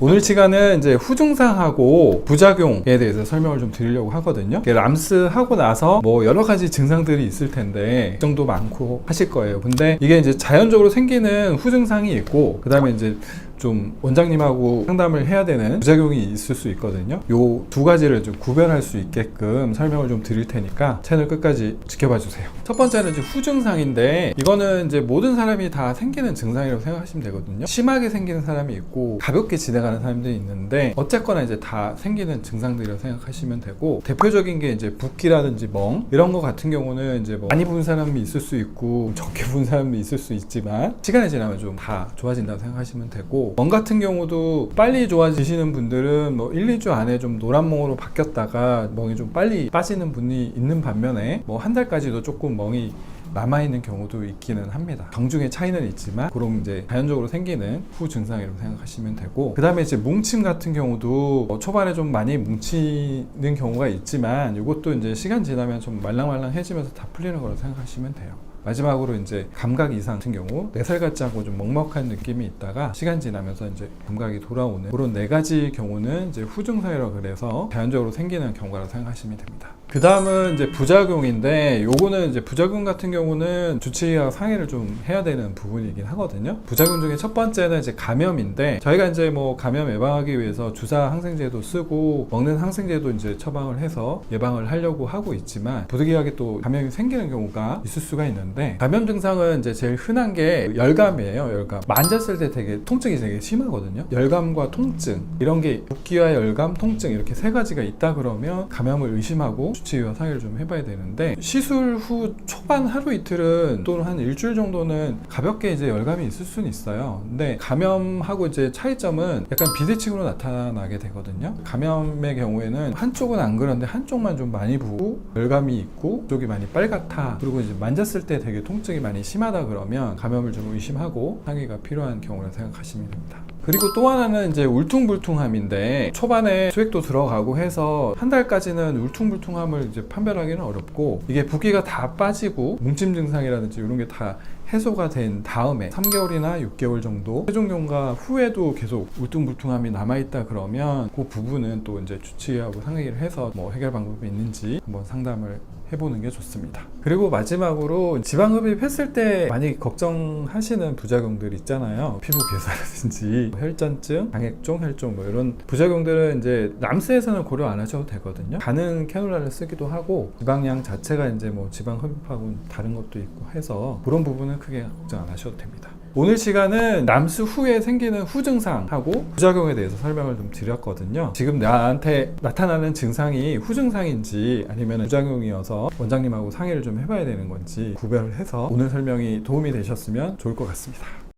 오늘 시간은 이제 후증상하고 부작용에 대해서 설명을 좀 드리려고 하거든요. 람스 하고 나서 뭐 여러 가지 증상들이 있을 텐데 걱정도 많고 하실 거예요. 근데 이게 이제 자연적으로 생기는 후증상이 있고, 그 다음에 이제 좀 원장님하고 상담을 해야 되는 부작용이 있을 수 있거든요. 요 두 가지를 좀 구별할 수 있게끔 설명을 좀 드릴 테니까 채널 끝까지 지켜봐 주세요. 첫 번째는 이제 후증상인데, 이거는 이제 모든 사람이 다 생기는 증상이라고 생각하시면 되거든요. 심하게 생기는 사람이 있고 가볍게 진행하는 사람들이 있는데, 어쨌거나 이제 다 생기는 증상들이라고 생각하시면 되고, 대표적인 게 이제 붓기라든지 멍 이런 거 같은 경우는 이제 뭐 많이 부은 사람이 있을 수 있고 적게 부은 사람이 있을 수 있지만 시간이 지나면 좀 다 좋아진다고 생각하시면 되고, 멍 같은 경우도 빨리 좋아지시는 분들은 뭐 1, 2주 안에 좀 노란 멍으로 바뀌었다가 멍이 좀 빨리 빠지는 분이 있는 반면에 뭐 한 달까지도 조금 멍이 남아있는 경우도 있기는 합니다. 경중의 차이는 있지만 그런 이제 자연적으로 생기는 후증상이라고 생각하시면 되고, 그 다음에 이제 뭉침 같은 경우도 초반에 좀 많이 뭉치는 경우가 있지만 이것도 이제 시간 지나면 좀 말랑말랑해지면서 다 풀리는 거라고 생각하시면 돼요. 마지막으로 이제 감각 이상 같은 경우 뇌살 같지 않고 좀 먹먹한 느낌이 있다가 시간 지나면서 이제 감각이 돌아오는 그런 네 가지 경우는 이제 후증상이라고 그래서 자연적으로 생기는 경우라고 생각하시면 됩니다. 그 다음은 이제 부작용인데, 요거는 이제 부작용 같은 경우는 주치의와 상의를 좀 해야 되는 부분이긴 하거든요. 부작용 중에 첫 번째는 이제 감염인데, 저희가 이제 뭐 감염 예방하기 위해서 주사 항생제도 쓰고 먹는 항생제도 이제 처방을 해서 예방을 하려고 하고 있지만, 부득이하게 또 감염이 생기는 경우가 있을 수가 있는데, 감염 증상은 이제 제일 흔한 게 열감이에요. 열감. 만졌을 때 되게 통증이 되게 심하거든요. 열감과 통증, 이런 게 붓기와 열감, 통증 이렇게 세 가지가 있다 그러면 감염을 의심하고 주치의와 상의를 좀 해봐야 되는데, 시술 후 초반 하루 이틀은 또는 한 일주일 정도는 가볍게 이제 열감이 있을 수는 있어요. 근데 감염하고 이제 차이점은 약간 비대칭으로 나타나게 되거든요. 감염의 경우에는 한쪽은 안 그런데 한쪽만 좀 많이 부고 열감이 있고 쪽이 많이 빨갛다, 그리고 이제 만졌을 때 되게 통증이 많이 심하다 그러면 감염을 좀 의심하고 상의가 필요한 경우라 생각하시면 됩니다. 그리고 또 하나는 이제 울퉁불퉁함인데, 초반에 수액도 들어가고 해서 한 달까지는 울퉁불퉁함을 이제 판별하기는 어렵고, 이게 붓기가 다 빠지고 뭉침 증상이라든지 이런 게 다 해소가 된 다음에 3개월이나 6개월 정도 세종 경과 후에도 계속 울퉁불퉁함이 남아있다 그러면 그 부분은 또 이제 주치의하고 상의를 해서 뭐 해결 방법이 있는지 한번 상담을 해보는 게 좋습니다. 그리고 마지막으로 지방흡입 했을 때 많이 걱정하시는 부작용들 있잖아요. 피부 괴사라든지 혈전증, 장액종, 혈종 뭐 이런 부작용들은 이제 람스에서는 고려 안 하셔도 되거든요. 가는 캐놀라를 쓰기도 하고 지방량 자체가 이제 뭐 지방흡입하고는 다른 것도 있고 해서 그런 부분은 크게 걱정 안 하셔도 됩니다. 오늘 시간은 람스 후에 생기는 후증상하고 부작용에 대해서 설명을 좀 드렸거든요. 지금 나한테 나타나는 증상이 후증상인지 아니면 부작용이어서 원장님하고 상의를 좀 해봐야 되는 건지 구별을 해서 오늘 설명이 도움이 되셨으면 좋을 것 같습니다.